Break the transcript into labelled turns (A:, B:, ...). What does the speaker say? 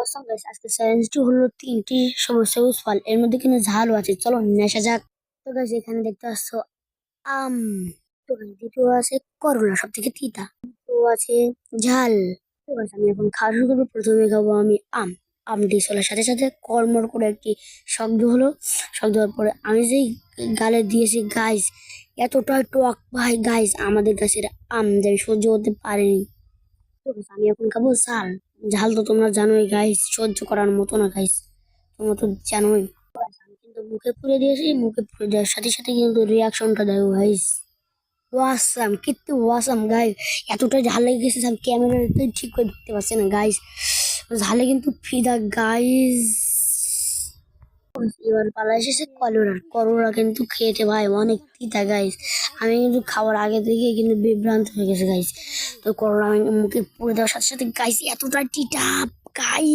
A: Awesome guys, আজকে চ্যালেঞ্জটি হলো 3টি সবুজ ফল, এর মধ্যে কিন্তু ঝালও আছে। চলো নেশা যাক। তো গাইস এখানে দেখতে পাচ্ছ আম। তো গাইস দ্বিতীয় আছে করলা, সব থেকে তিতা। তো আছে ঝাল। তো গাইস আমি এখন খাওয়া শুরু করবো। প্রথমে খাবো আমি আম। আমটি চলার সাথে সাথে কড়মড় করে একটি শব্দ হলো। শব্দ হওয়ার পরে আমি যেই গালে দিয়েছি গাইস, এতটা টক ভাই গাইস, আমাদের গাছের আম যে আমি সহ্য করতে পারিনি। তো guys, আমি এখন খাবো ঝাল। ঝাল তো তোমরা জানোই গাইস, সহ্য করার মতো না গাইস, তোমরা তো জানোই। Guys, আমি কিন্তু মুখে পুরে দিয়েছি, মুখে পুরে দেওয়ার সাথে সাথে কিন্তু রিয়াকশনটা দেখো গাইস, ওয়াসাম, কিন্তু ওয়াসাম গাইস। এতটা ঝাল লেগে গেছে আমি ক্যামেরাতে ঠিক করে দেখতে পাচ্ছি না গাইস, ঝালে কিন্তু ফিদা গাইস। এবার পালা এসেছে করলার। করলা কিন্তু খেয়েছে ভাই অনেক তিতা গাইস। আমি কিন্তু খাওয়ার আগে থেকে কিন্তু বিভ্রান্ত হয়ে গেছে গাইস। তো করলা আমি মুখে পুড়ে দেওয়ার সাথে সাথে গাইস এতটা তিতা গাইস।